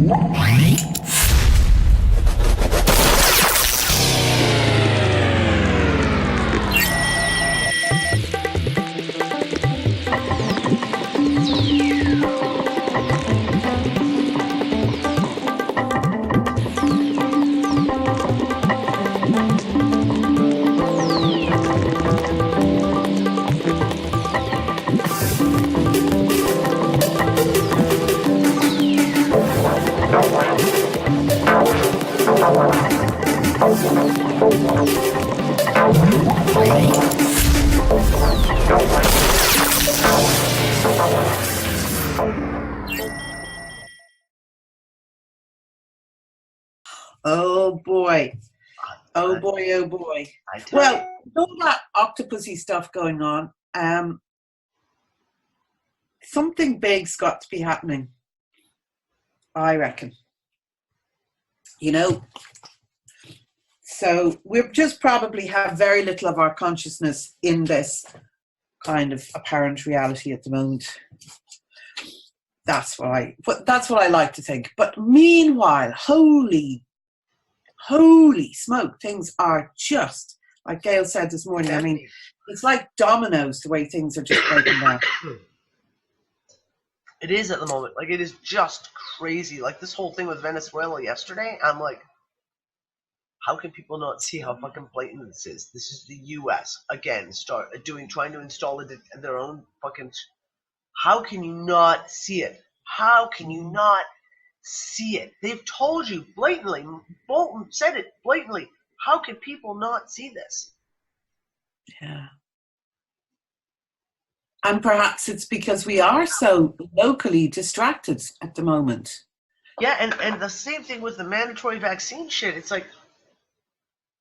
Oh boy. Oh boy, oh boy. Well, all that octopusy stuff going on, something big's got to be happening, I reckon. You know, so we just probably have very little of our consciousness in this kind of apparent reality at the moment. That's what I like to think. But meanwhile, holy smoke, things are just, like Gail said this morning, I mean, it's like dominoes the way things are just breaking down. It is at the moment. Like, it is just crazy. Like, this whole thing with Venezuela yesterday, I'm like, how can people not see how fucking blatant this is? This is the U.S. again, trying to install their own fucking. How can you not see it? How can you not see it? They've told you blatantly. Bolton said it blatantly. How can people not see this? Yeah. And perhaps it's because we are so locally distracted at the moment. Yeah, and the same thing with the mandatory vaccine shit. It's like,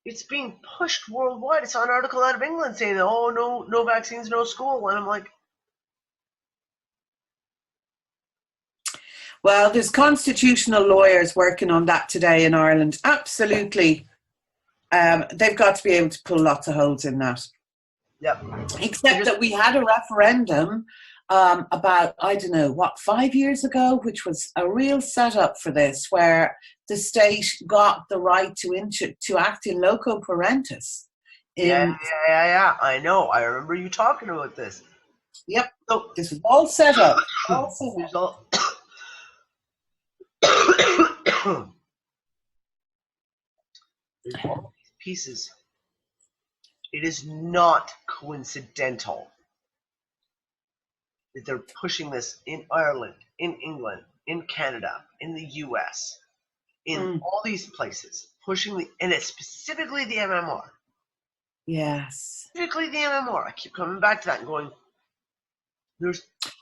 it's being pushed worldwide. I saw an article out of England saying, oh, no vaccines, no school. And I'm like, well, there's constitutional lawyers working on that today in Ireland. Absolutely. They've got to be able to pull lots of holes in that. Yep. Except that we had a referendum about, 5 years ago, which was a real setup for this, where the state got the right to act in loco parentis. Yeah. I know. I remember you talking about this. Yep. So this was all set up. There's all these pieces. It is not coincidental that they're pushing this in Ireland, in England, in Canada, in the US, in all these places, and it's specifically the MMR. Yes. Specifically the MMR. I keep coming back to that and going,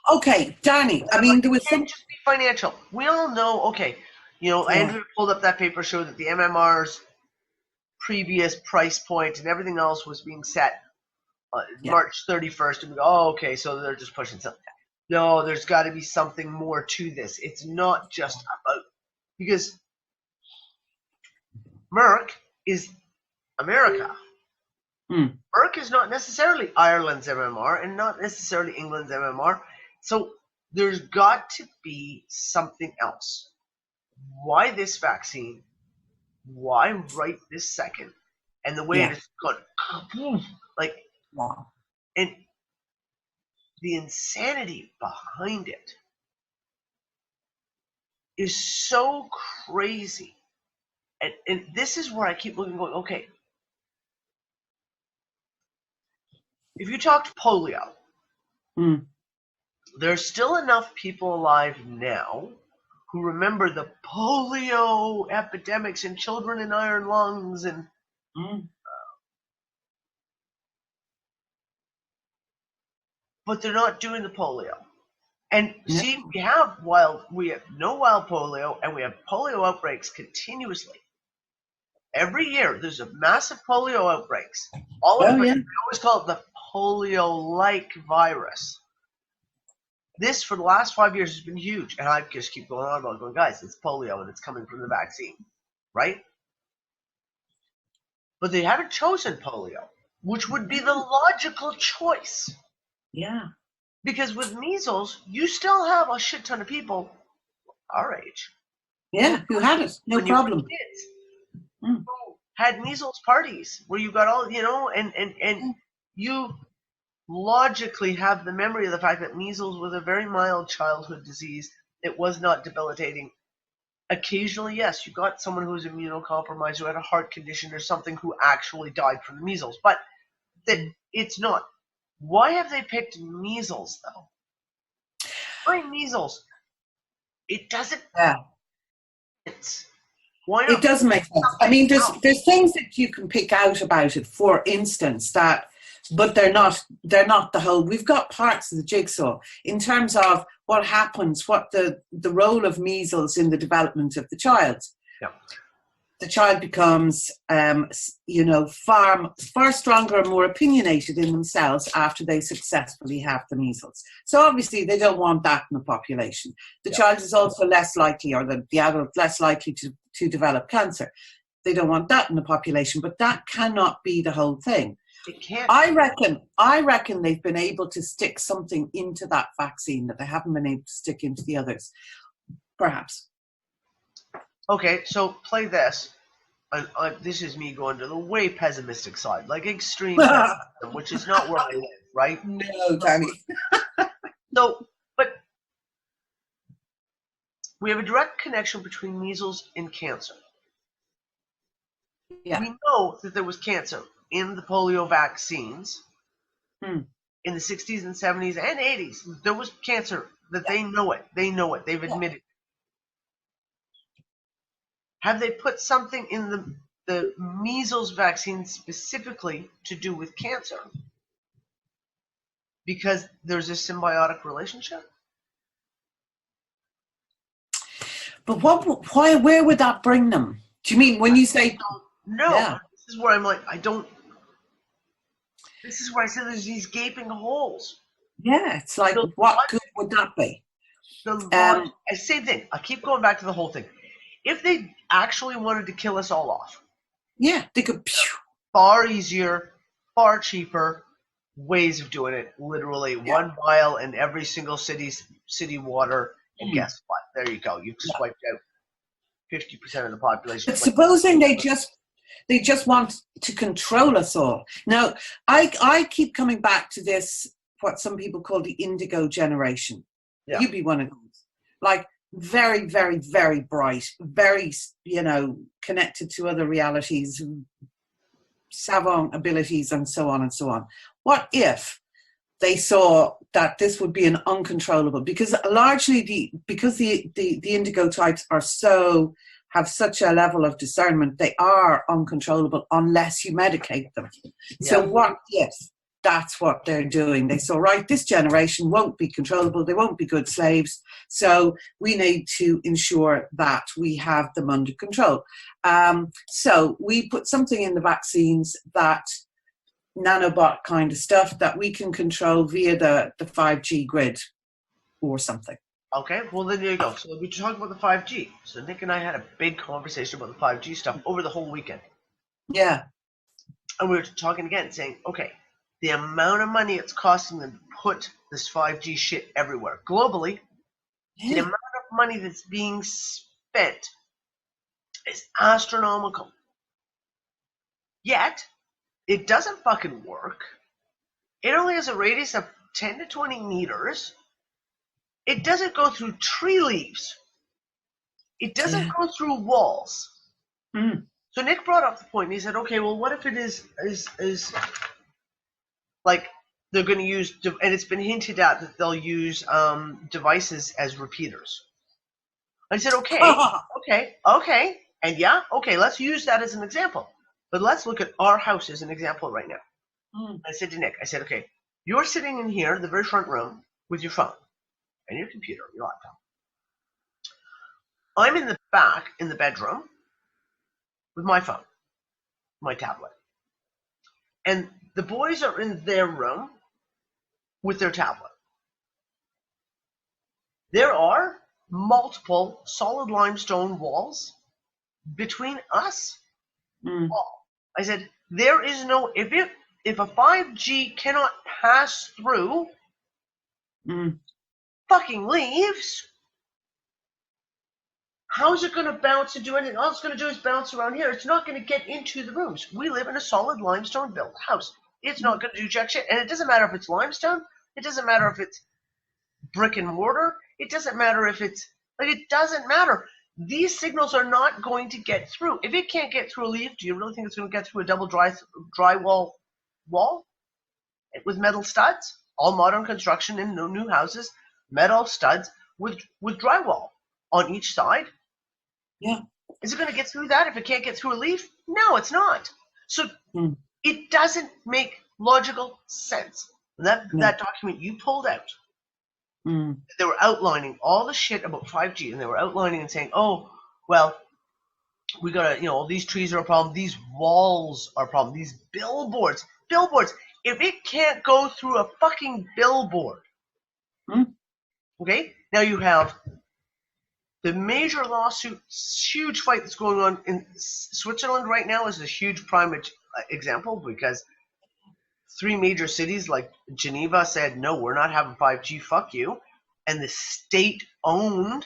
okay, Danny, I mean, there was some... just be financial. We all know, okay, Andrew pulled up that paper, showed that the MMR's previous price point and everything else was being set March 31st, and we go, okay, so they're just pushing something. No, there's got to be something more to this. It's not just about, because Merck is America. Merck is not necessarily Ireland's MMR and not necessarily England's MMR. So there's got to be something else. Why this vaccine? Why right this second? And the way it's gone, like, wow. And the insanity behind it is so crazy. And this is where I keep looking, going, okay, if you talked polio, there's still enough people alive now who remember the polio epidemics and children in iron lungs and but they're not doing the polio. And see, we have no wild polio, and we have polio outbreaks continuously. Every year, there's a massive polio outbreaks. We always call it the polio-like virus. This, for the last 5 years, has been huge. And I just keep going on about going, guys, it's polio, and it's coming from the vaccine, right? But they haven't chosen polio, which would be the logical choice. Yeah. Because with measles, you still have a shit ton of people our age Yeah, who had it? No When you were problem. kids, Mm. who had measles parties where you got all, and you logically have the memory of the fact that measles was a very mild childhood disease. It was not debilitating. Occasionally, yes, you got someone who was immunocompromised, who had a heart condition or something, who actually died from the measles. But it's not. Why have they picked measles, though? Why measles? It doesn't. Yeah. Why It not doesn't make sense. I something mean, else? there's things that you can pick out about it, for instance, that, but they're not the whole. We've got parts of the jigsaw in terms of what happens, what the role of measles in the development of the child. Yeah. The child becomes, far stronger and more opinionated in themselves after they successfully have the measles. So obviously they don't want that in the population. The child is also less likely, or the adult less likely to develop cancer. They don't want that in the population, but that cannot be the whole thing. It can't. I reckon they've been able to stick something into that vaccine that they haven't been able to stick into the others, perhaps. Okay, so play this. This is me going to the way pessimistic side, like extreme pessimism, which is not where I live, right? No, Danny. So, but we have a direct connection between measles and cancer. Yeah. We know that there was cancer in the polio vaccines in the 60s and 70s and 80s. There was cancer. That they know it. They know it. They've admitted it. Have they put something in the measles vaccine specifically to do with cancer? Because there's a symbiotic relationship? But where would that bring them? Do you mean when you say... No, yeah. This is where I'm like, this is where I said there's these gaping holes. Yeah, it's like, what good would that be? Same thing. I keep going back to the whole thing. If they actually wanted to kill us all off, yeah, they could. Far easier, far cheaper ways of doing it. Literally, one vial in every single city water, and guess what? There you go. You've swiped out 50% of the population. But supposing they just want to control us all. Now, I keep coming back to this, what some people call the indigo generation. Yeah. You'd be one of those. Like, very, very, very bright, very, connected to other realities, savant abilities, and so on and so on. What if they saw that this would be an uncontrollable, because largely the indigo types have such a level of discernment, they are uncontrollable unless you medicate them. Yeah. So what if that's what they're doing? They saw, right, this generation won't be controllable, they won't be good slaves, so we need to ensure that we have them under control. So we put something in the vaccines, that nanobot kind of stuff that we can control via the 5G grid or something. Okay, well then there you go. So we talked about the 5G. So Nick and I had a big conversation about the 5G stuff over the whole weekend. Yeah. And we were talking again, saying, okay, the amount of money it's costing them to put this 5G shit everywhere globally, the amount of money that's being spent is astronomical. Yet, it doesn't fucking work. It only has a radius of 10 to 20 meters. It doesn't go through tree leaves. It doesn't go through walls. So Nick brought up the point, and he said, okay, well, what if it is like they're going to use, and it's been hinted at that they'll use devices as repeaters. I said, okay, and let's use that as an example. But let's look at our house as an example right now. I said to Nick, okay, you're sitting in here, the very front room, with your phone and your computer, your laptop. I'm in the back, in the bedroom, with my phone, my tablet. And the boys are in their room with their tablet. There are multiple solid limestone walls between us. I said, there is no, if a 5G cannot pass through fucking leaves, How's it going to bounce and do anything? All it's going to do is bounce around here. It's not going to get into the rooms. We live in a solid limestone built house. It's not going to do jack shit. And it doesn't matter if it's limestone. It doesn't matter if it's brick and mortar. It doesn't matter if it's, like, it doesn't matter. These signals are not going to get through. If it can't get through a leaf, do you really think it's going to get through a double drywall wall with metal studs? All modern construction in new houses, metal studs with drywall on each side. Yeah. Is it going to get through that if it can't get through a leaf? No, it's not. So it doesn't make logical sense. That document you pulled out, they were outlining all the shit about 5G, and they were outlining and saying, oh, well, we got to, all these trees are a problem. These walls are a problem. These billboards. If it can't go through a fucking billboard, okay, now you have the major lawsuit, huge fight that's going on in Switzerland right now is a huge prime example, because 3 major cities like Geneva said, no, we're not having 5G, fuck you. And the state-owned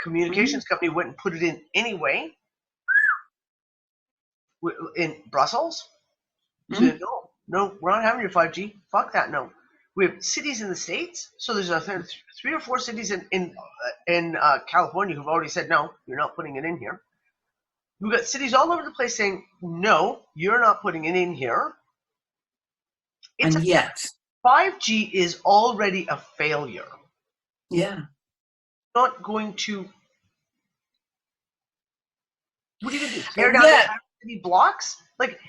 communications company went and put it in anyway in Brussels. So no, we're not having your 5G. Fuck that, no. We have cities in the States. So there's 3 or 4 cities in California who've already said, no, you're not putting it in here. We've got cities all over the place saying, no, you're not putting it in here. And yet 5G is already a failure. Yeah. Not going to. What are you going to do? Tear down the city blocks? Like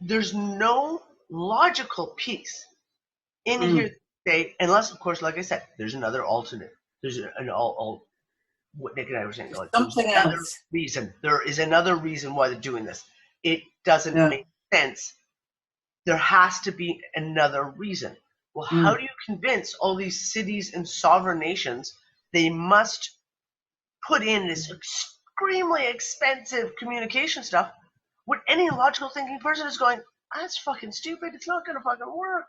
there's no logical piece in here today, unless, of course, like I said, there's another alternate. There's what Nick and I were saying. Like, something else. Reason. There is another reason why they're doing this. It doesn't make sense. There has to be another reason. Well, how do you convince all these cities and sovereign nations they must put in this extremely expensive communication stuff when any logical thinking person is going, that's fucking stupid, it's not going to fucking work.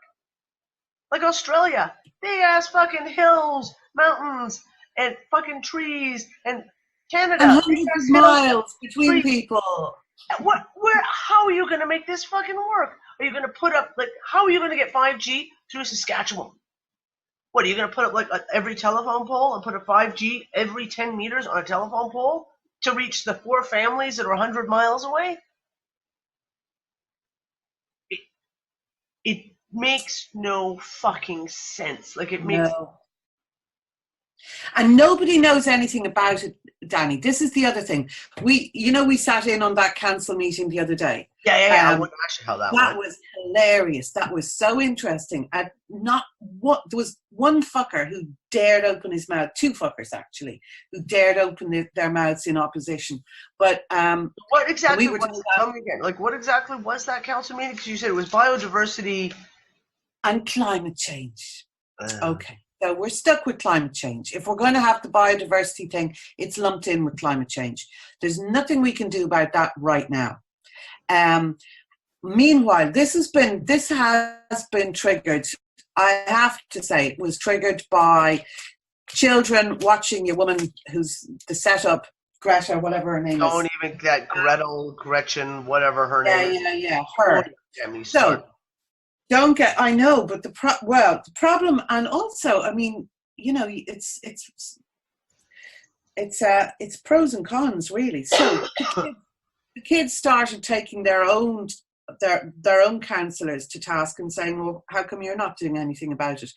Like Australia, big ass fucking hills, mountains, and fucking trees, and Canada. And hundreds of miles between people. How are you going to make this fucking work? Are you going to put up, like, how are you going to get 5G through Saskatchewan? What, are you going to put up, like, every telephone pole and put a 5G every 10 meters on a telephone pole to reach the 4 families that are 100 miles away? It makes no fucking sense. Like, it makes... No. And nobody knows anything about it, Danny. This is the other thing. We sat in on that council meeting the other day. Yeah. I wouldn't ask you how that went. That was hilarious. That was so interesting. And there was one fucker who dared open his mouth, 2 fuckers actually, who dared open their mouths in opposition. But what exactly what exactly was that council meeting? Because you said it was biodiversity and climate change. Okay. So we're stuck with climate change. If we're going to have the biodiversity thing, it's lumped in with climate change. There's nothing we can do about that right now. Meanwhile, this has been triggered. I have to say, it was triggered by children watching a woman who's the setup, Greta, whatever her name is. Don't even get Gretchen, whatever her name is. Yeah, her. So. Don't get. I know, but the problem, and also, I mean, it's pros and cons really. So the kids started taking their own counsellors to task and saying, "Well, how come you're not doing anything about it?"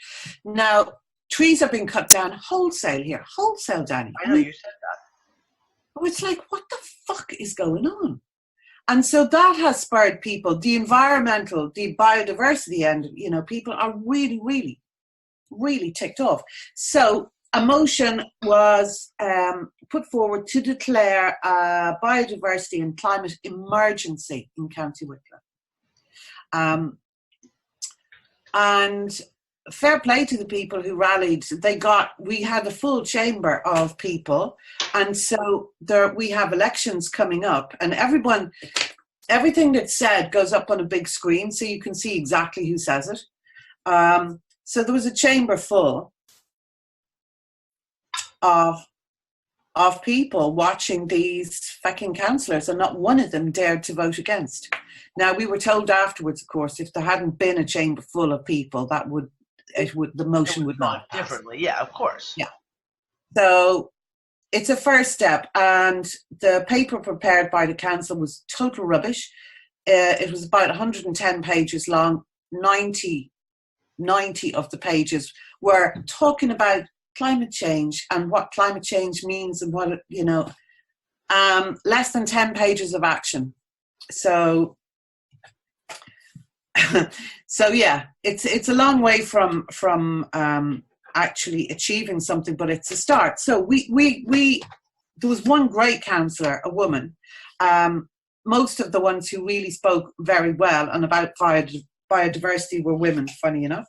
Now, trees are being cut down wholesale here, Danny. I know you said that. Oh, it's like, what the fuck is going on? And so that has spurred people, the biodiversity end, people are really, really, really ticked off. So a motion was put forward to declare a biodiversity and climate emergency in County Wicklow. And fair play to the people who rallied. We had a full chamber of people, and so we have elections coming up, and everything that's said goes up on a big screen, so you can see exactly who says it. So there was a chamber full of of people watching these fucking councillors, and not one of them dared to vote against. Now, we were told afterwards, of course, if there hadn't been a chamber full of people, the motion would not have passed. Differently. Yeah, of course. Yeah. So it's a first step, and the paper prepared by the council was total rubbish. It was about 110 pages long. 90 of the pages were talking about climate change and what climate change means and what, less than 10 pages of action. So yeah, it's a long way from actually achieving something, but it's a start. So we there was one great councillor, a woman. Most of the ones who really spoke very well and about biodiversity were women, funny enough.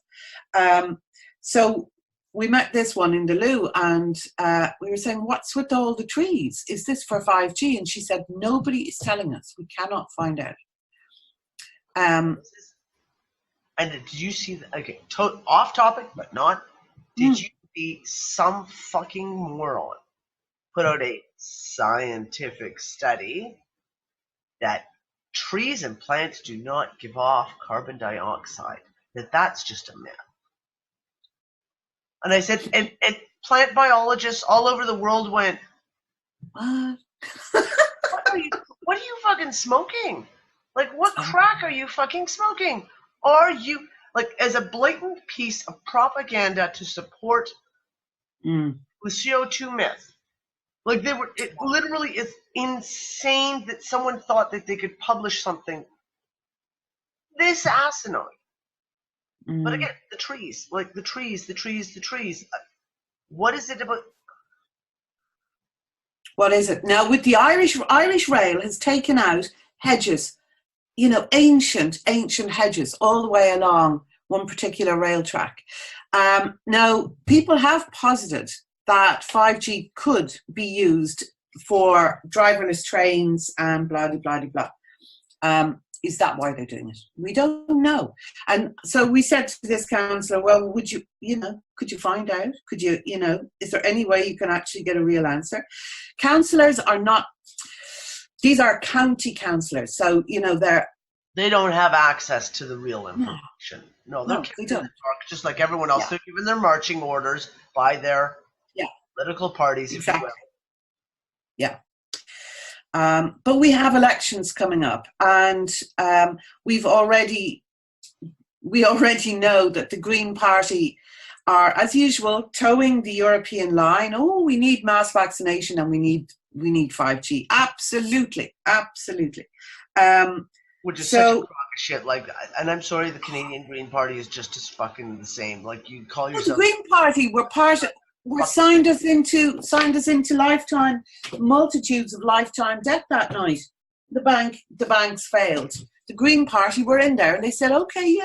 So we met this one in the loo, and we were saying, what's with all the trees? Is this for 5G? And she said, nobody is telling us. We cannot find out. And did you see, okay, off topic, but not, did you see some fucking moron put out a scientific study that trees and plants do not give off carbon dioxide, that's just a myth? And I said, and plant biologists all over the world went, what? What are you fucking smoking? Like, what crack are you fucking smoking? Are you, like, as a blatant piece of propaganda to support the CO2 myth? Like, it literally is insane that someone thought that they could publish something this asinine. But again, the trees. What is it about? What is it? Now, with the Irish Rail has taken out hedges, ancient hedges all the way along one particular rail track. Now, people have posited that 5G could be used for driverless trains and blah, blah, blah, blah. Is that why they're doing it? We don't know. And so we said to this councillor, well, would you, could you find out? Could you, is there any way you can actually get a real answer? Councillors are not, these are county councillors. So, they don't have access to the real information. No, they don't. Just like everyone else. Yeah. They're given their marching orders by their political parties. Exactly. Yeah. But we have elections coming up, and we already know that the Green Party are, as usual, towing the European line. Oh, we need mass vaccination and we need 5G. Absolutely. Which is such a crock of shit. Like, and I'm sorry, the Canadian Green Party is just as fucking the same. Like, you call yourself. The Green Party were signed us into multitudes of lifetime debt that night. The banks failed. The Green Party were in there and they said, okay.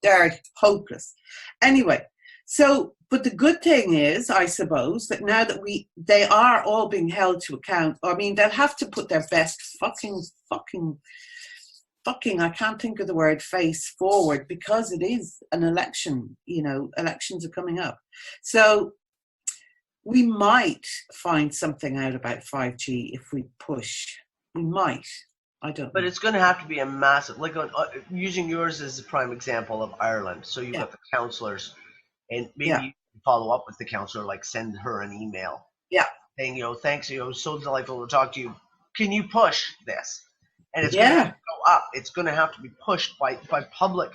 They're hopeless. Anyway, so, but the good thing is, I suppose, that now that they are all being held to account. I mean, they'll have to put their best fucking, I can't think of the word, face forward, because it is an election, elections are coming up. So we might find something out about 5G if we push. We might. I don't know. But it's going to have to be a massive, like using yours as a prime example of Ireland. So you've got the councillors, and maybe you can follow up with the councillor, like send her an email. Yeah. Saying, thanks, so delightful to talk to you. Can you push this? And it's going to have to go up. It's going to have to be pushed by public.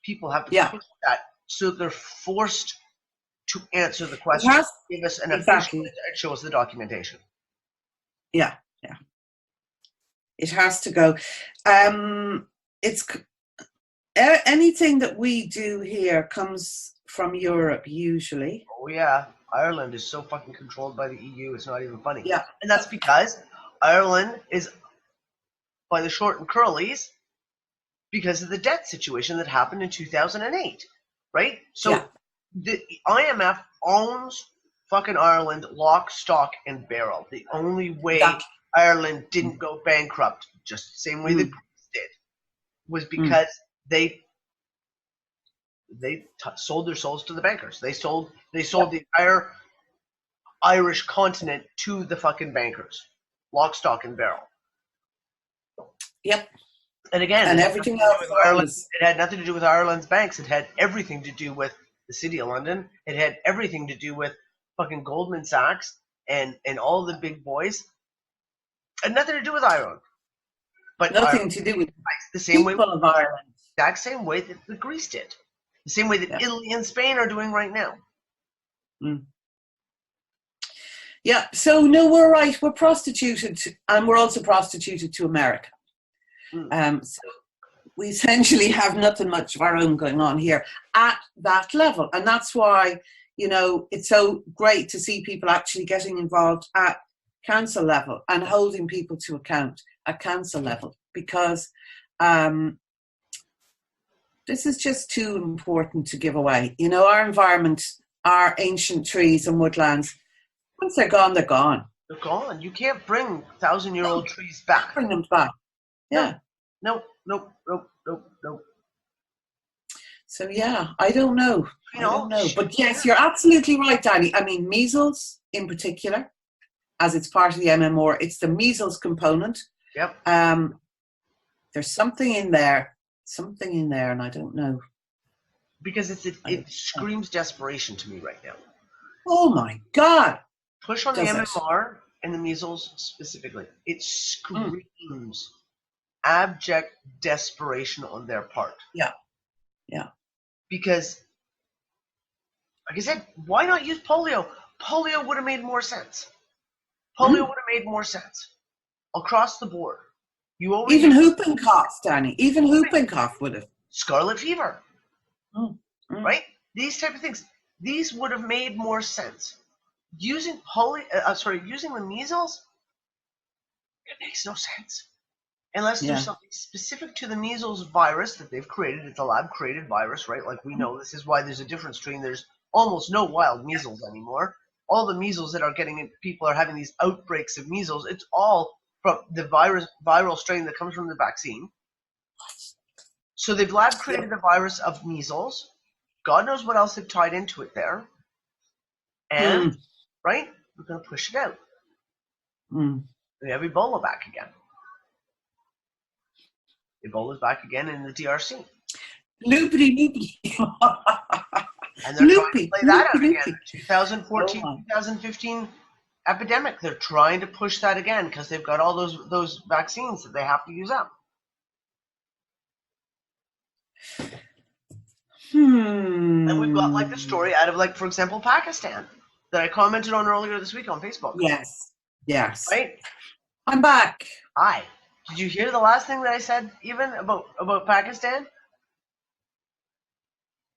People have to push that, so they're forced to answer the question. Give us an official and show us the documentation. Yeah. It has to go. It's anything that we do here comes from Europe usually. Oh yeah, Ireland is so fucking controlled by the EU. It's not even funny. Yeah, and that's because Ireland is by the short and curlies because of the debt situation that happened in 2008, right? So the IMF owns fucking Ireland lock, stock, and barrel. The only way Ireland didn't go bankrupt, just the same way the Greeks did, was because they sold their souls to the bankers. They sold the entire Irish continent to the fucking bankers. Lock, stock, and barrel. Yep. And again, And everything else it had nothing to do with Ireland's banks. It had everything to do with the City of London. It had everything to do with fucking Goldman Sachs and all the big boys. It had nothing to do with Ireland. But nothing Ireland, to do with the same people way, of Ireland. Exact same way that the Greece did. The same way that Italy and Spain are doing right now. Mm. Yeah, so no, we're right. We're prostituted, and we're also prostituted to America. So we essentially have nothing much of our own going on here at that level. And that's why, it's so great to see people actually getting involved at council level and holding people to account at council level, because this is just too important to give away. Our environment, our ancient trees and woodlands, once they're gone, they're gone. They're gone. You can't bring 1,000-year-old trees back. Bring them back. Yeah. No. So yeah, I don't know. I don't know. But yes, you're absolutely right, Danny. I mean, measles in particular, as it's part of the MMR, it's the measles component. Yep. There's something in there, and I don't know. Because it screams desperation to me right now. Oh my God. Push on the MMR and the measles specifically. It screams abject desperation on their part. Yeah. Because, like I said, why not use polio? Polio would have made more sense. Polio would have made more sense across the board. Even whooping cough, Danny. Even whooping cough would have. Scarlet fever. Right? These type of things. These would have made more sense. Using using the measles, it makes no sense. Unless there's something specific to the measles virus that they've created. It's a lab-created virus, right? Like we know, this is why there's a different strain. There's almost no wild measles anymore. All the measles that are people are having these outbreaks of measles. It's all from the viral strain that comes from the vaccine. So they've lab-created the virus of measles. God knows what else they've tied into it there. And, right, we're going to push it out. We have Ebola back again. Ebola's back again in the DRC. Loopity. And they're trying to play that out again. The 2014, 2015 epidemic. They're trying to push that again because they've got all those vaccines that they have to use up. And we've got like the story out of, like, for example, Pakistan that I commented on earlier this week on Facebook. Yes. Right? I'm back. Hi. Did you hear the last thing that I said even about Pakistan?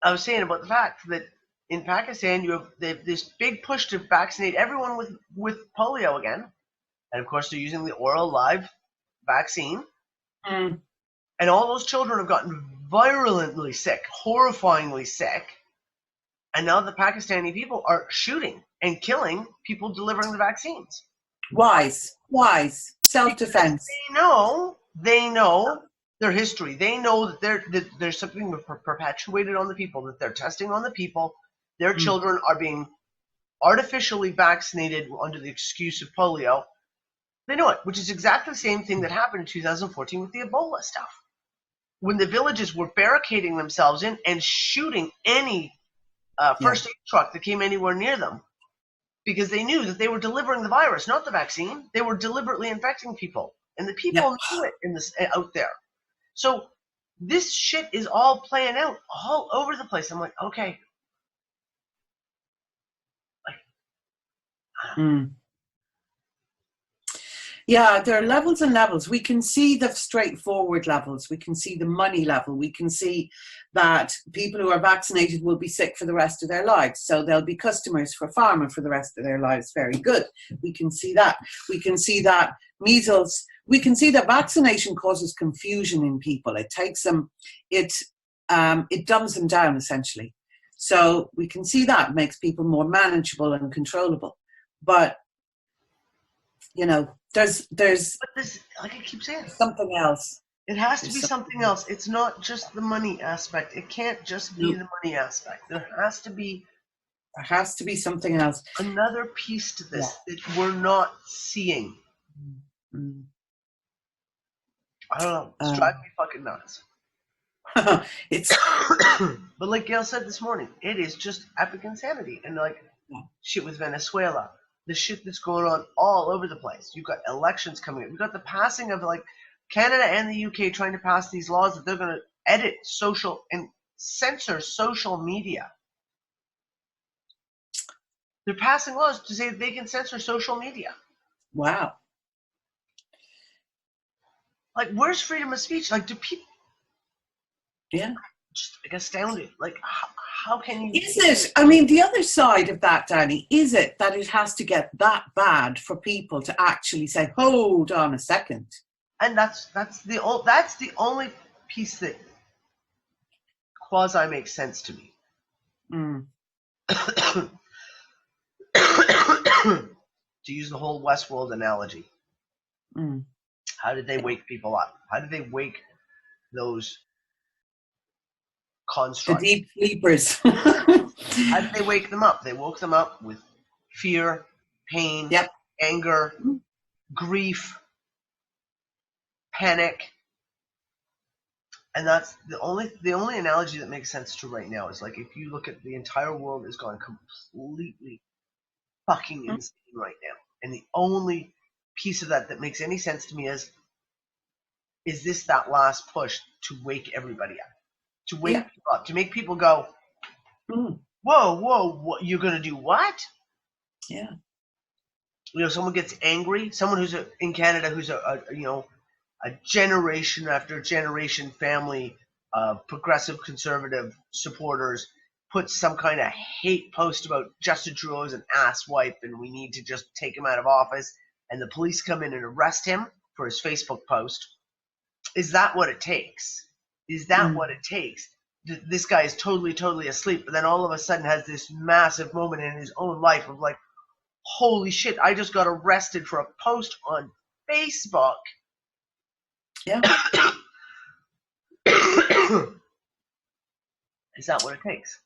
I was saying about the fact that in Pakistan you have this big push to vaccinate everyone with polio again. And of course they're using the oral live vaccine. And all those children have gotten virulently sick, horrifyingly sick. And now the Pakistani people are shooting and killing people delivering the vaccines. Wise. Self-defense. They know their history. They know that there's something perpetuated on the people, that they're testing on the people. Their children are being artificially vaccinated under the excuse of polio. They know it, which is exactly the same thing that happened in 2014 with the Ebola stuff. When the villages were barricading themselves in and shooting any first aid truck that came anywhere near them, because they knew that they were delivering the virus, not the vaccine. They were deliberately infecting people, and the people knew it out there. So this shit is all playing out all over the place. I'm like, okay. Yeah, there are levels and levels. We can see the straightforward levels. We can see the money level. We can see that people who are vaccinated will be sick for the rest of their lives. So they'll be customers for pharma for the rest of their lives. Very good. We can see that. We can see that measles. We can see that vaccination causes confusion in people. It takes them, it dumbs them down essentially. So we can see that makes people more manageable and controllable. But there's but this, like I keep saying, something else. It has to be something else. It's not just the money aspect. It can't just be the money aspect. There has to be There has to be something else. Another piece to this that we're not seeing. Mm. I don't know. It's driving me fucking nuts. It's But like Gail said this morning, it is just epic insanity. And like shit with Venezuela, the shit that's going on all over the place. You've got elections coming up. You've got the passing of like Canada and the UK trying to pass these laws that they're going to edit social and censor social media. They're passing laws to say that they can censor social media. wow. Like, where's freedom of speech? Like, do people? Yeah. Just like astounded. Like, how can you? Is it? I mean, the other side of that, Danny, is it that it has to get that bad for people to actually say, "Hold on a second"? And that's the only piece that quasi makes sense to me. Mm. To use the whole Westworld analogy, Mm. how did they wake people up? How did they wake those constructs? The deep sleepers. How did they wake them up? They woke them up with fear, pain, anger, grief, panic. And that's the only analogy that makes sense to right now is like if you look at the entire world has gone completely fucking insane right now. And the only piece of that makes any sense to me is this that last push to wake everybody up? To wake people up, to make people go, whoa, what, you're going to do what? Yeah. You know, someone gets angry, someone who's in Canada who's a generation after generation family of progressive conservative supporters puts some kind of hate post about Justin Trudeau's an asswipe and we need to just take him out of office, and the police come in and arrest him for his Facebook post. Is that what it takes? Is that what it takes? This guy is totally asleep, but then all of a sudden has this massive moment in his own life of like, holy shit, I just got arrested for a post on Facebook. Yeah. Is that what it takes?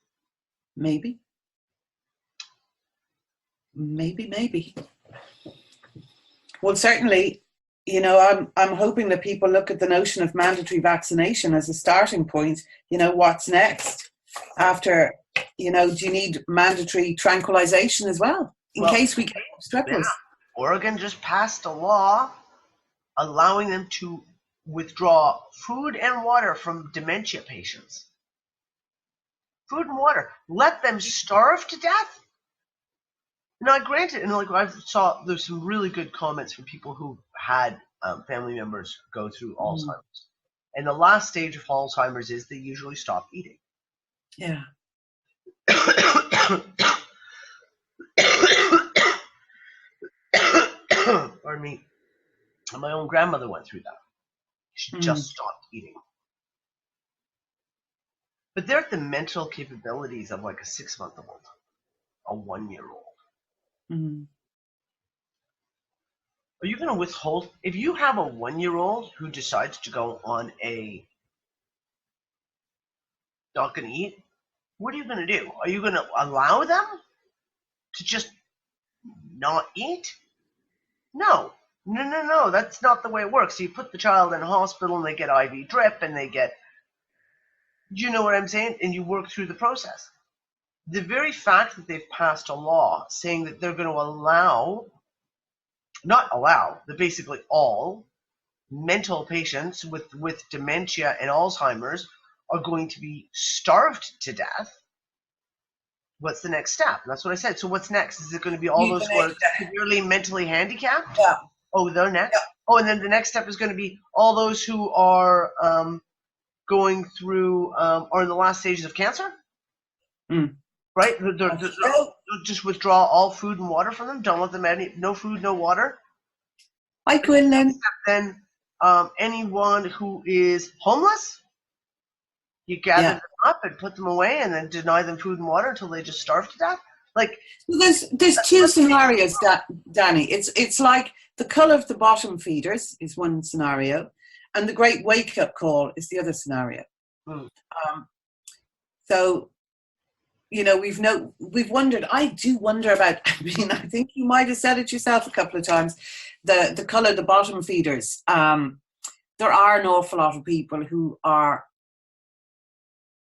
Maybe. Well, certainly, you know, I'm hoping that people look at the notion of mandatory vaccination as a starting point. You know, what's next? After, you know, do you need mandatory tranquilization as well in case we get strep? Yeah. Oregon just passed a law allowing them to withdraw food and water from dementia patients. Food and water. Let them starve to death? Now, granted, and like I saw, there's some really good comments from people who had family members go through Alzheimer's. And the last stage of Alzheimer's is they usually stop eating. Yeah. Pardon me. My own grandmother went through that. She just stopped eating. But they're at the mental capabilities of like a 6-month-old, a 1-year-old. Are you going to withhold? If you have a 1-year-old who decides to go on a not going to eat, what are you going to do? Are you going to allow them to just not eat? No. That's not the way it works. So you put the child in a hospital and they get IV drip and they get, you know what I'm saying? And you work through the process. The very fact that they've passed a law saying that they're going to that basically all mental patients with dementia and Alzheimer's are going to be starved to death. What's the next step? And that's what I said. So what's next? Is it going to be all those who are severely mentally handicapped? Yeah. Oh, they're next? Yeah. Oh, and then the next step is going to be all those who are going through are in the last stages of cancer? Right? They're just withdraw all food and water from them? Don't let them have no food, no water? Hi, Quinlan. Then anyone who is homeless, you gather them up and put them away and then deny them food and water until they just starve to death? Like, there's two scenarios, Danny. It's like the colour of the bottom feeders is one scenario, and the great wake-up call is the other scenario. So we've wondered. I do wonder about. I mean, I think you might have said it yourself a couple of times. The color, the bottom feeders. There are an awful lot of people who are.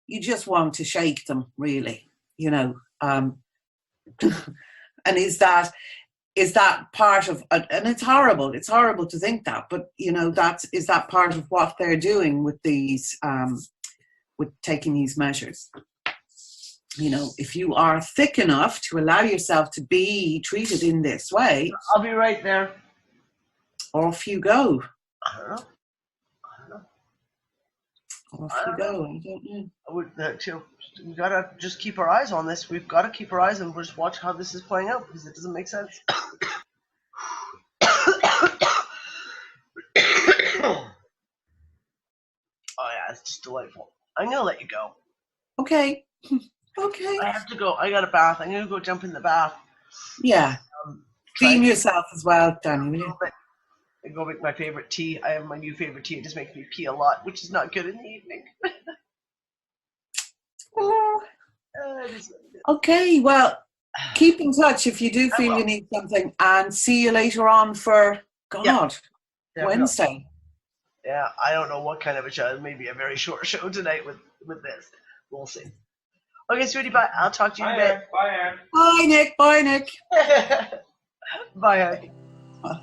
You just want to shake them, really. And is that part of? And it's horrible. It's horrible to think that, but is that part of what they're doing with these, with taking these measures? If you are thick enough to allow yourself to be treated in this way, I'll be right there. Off you go. I don't know. Off you go. I don't know. We gotta just keep our eyes on this. We've got to keep our eyes and just watch how this is playing out, because it doesn't make sense. Oh yeah, it's just delightful. I'm gonna let you go. Okay. Okay. I have to go. I got a bath. I'm gonna go jump in the bath. Yeah. Clean yourself as well, Danny, will you? And go make my favorite tea. I have my new favorite tea. It just makes me pee a lot, which is not good in the evening. Oh. Okay, well, keep in touch if you do feel you need something, and see you later on for Wednesday. Yeah, I don't know what kind of a show. Maybe a very short show tonight with this. We'll see. Okay, sweetie, bye. I'll talk to you in a bit. Bye, Nick. Bye, Nick. Bye, honey. Bye.